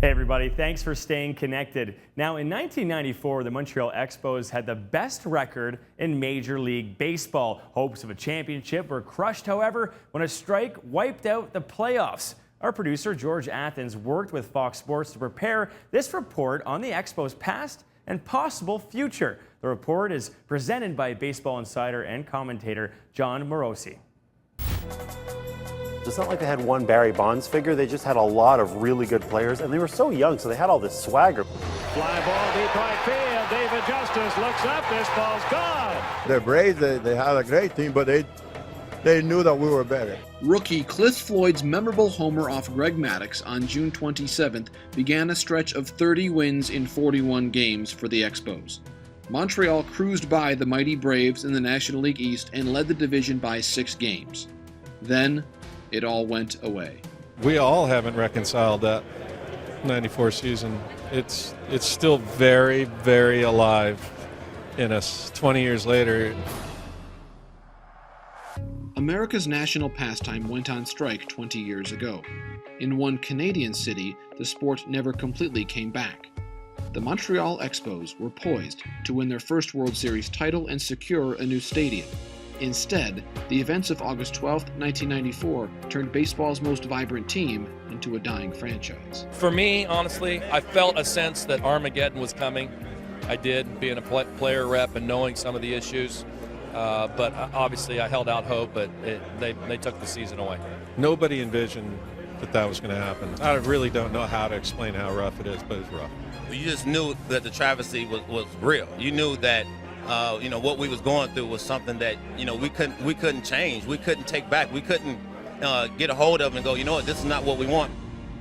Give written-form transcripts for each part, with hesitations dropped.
Hey everybody, thanks for staying connected. Now in 1994, the Montreal Expos had the best record in Major League Baseball. Hopes of a championship were crushed, however, when a strike wiped out the playoffs. Our producer, George Athens, worked with Fox Sports to prepare this report on the Expos' past and possible future. The report is presented by baseball insider and commentator John Morosi. It's not like they had one Barry Bonds figure. They just had a lot of really good players, and they were so young, so they had all this swagger. Fly ball deep right field. David Justice looks up. This ball's gone. The Braves, they had a great team, but they knew that we were better. Rookie Cliff Floyd's memorable homer off Greg Maddux on June 27th began a stretch of 30 wins in 41 games for the Expos. Montreal cruised by the mighty Braves in the National League East and led the division by 6 games. Then, it all went away. We all haven't reconciled that 94 season. It's still very, very alive in us 20 years later. America's national pastime went on strike 20 years ago. In one Canadian city, the sport never completely came back. The Montreal Expos were poised to win their first World Series title and secure a new stadium. Instead, the events of August 12, 1994 turned baseball's most vibrant team into a dying franchise. For me, honestly, I felt a sense that Armageddon was coming. I did, being a player rep and knowing some of the issues. But obviously I held out hope, but they took the season away. Nobody envisioned that was going to happen. I really don't know how to explain how rough it is, but it's rough. You just knew that the travesty was real. You knew that what we was going through was something that, we couldn't change. We couldn't take back. We couldn't get a hold of and go, you know what, this is not what we want.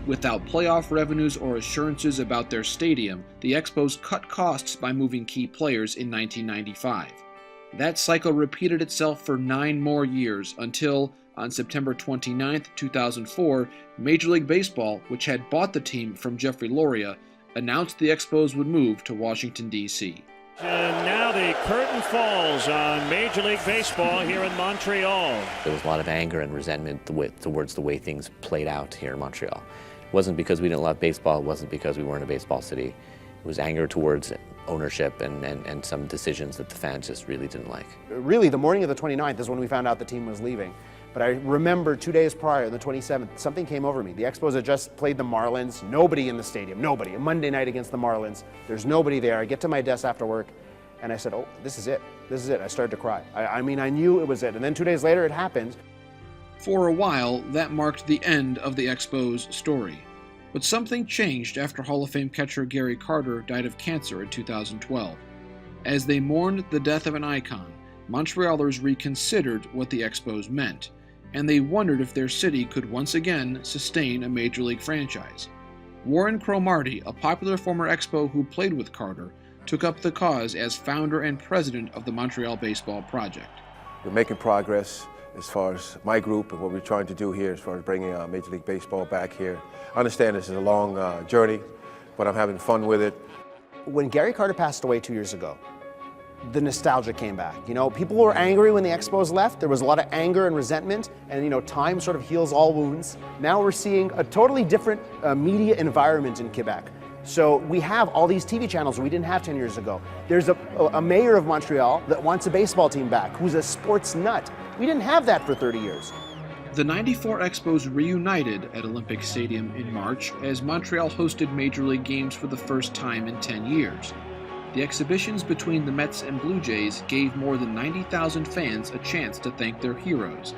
Without playoff revenues or assurances about their stadium, the Expos cut costs by moving key players in 1995. That cycle repeated itself for 9 more years until, on September 29, 2004, Major League Baseball, which had bought the team from Jeffrey Loria, announced the Expos would move to Washington, D.C. And now the curtain falls on Major League Baseball here in Montreal. There was a lot of anger and resentment towards the way things played out here in Montreal. It wasn't because we didn't love baseball, it wasn't because we weren't a baseball city. It was anger towards ownership and some decisions that the fans just really didn't like. Really, the morning of the 29th is when we found out the team was leaving. But I remember 2 days prior, the 27th, something came over me. The Expos had just played the Marlins, nobody in the stadium, nobody. A Monday night against the Marlins, there's nobody there. I get to my desk after work, and I said, oh, this is it. This is it. I started to cry. I mean, I knew it was it. And then 2 days later, it happened. For a while, that marked the end of the Expos' story. But something changed after Hall of Fame catcher Gary Carter died of cancer in 2012. As they mourned the death of an icon, Montrealers reconsidered what the Expos meant, and they wondered if their city could once again sustain a Major League franchise. Warren Cromartie, a popular former Expo who played with Carter, took up the cause as founder and president of the Montreal Baseball Project. We're making progress as far as my group and what we're trying to do here as far as bringing Major League Baseball back here. I understand this is a long journey, but I'm having fun with it. When Gary Carter passed away 2 years ago, the nostalgia came back. People were angry when the Expos left. There was a lot of anger and resentment, and time sort of heals all wounds. Now we're seeing a totally different media environment in Quebec. So we have all these TV channels we didn't have 10 years ago. There's a mayor of Montreal that wants a baseball team back, who's a sports nut. We didn't have that for 30 years. The 94 Expos reunited at Olympic Stadium in March as Montreal hosted Major League games for the first time in 10 years. The exhibitions between the Mets and Blue Jays gave more than 90,000 fans a chance to thank their heroes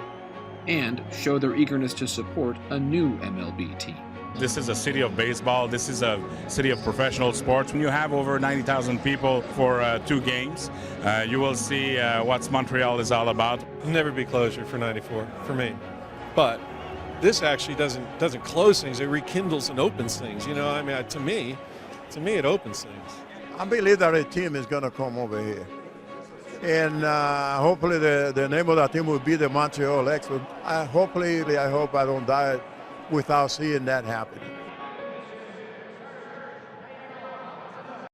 and show their eagerness to support a new MLB team. This is a city of baseball. This is a city of professional sports. When you have over 90,000 people for 2 games, you will see what Montreal is all about. Never be closure for 94, for me. But this actually doesn't close things. It rekindles and opens things. To me, it opens things. I believe that a team is going to come over here. And hopefully the name of that team will be the Montreal Expos. I hope I don't die without seeing that happen.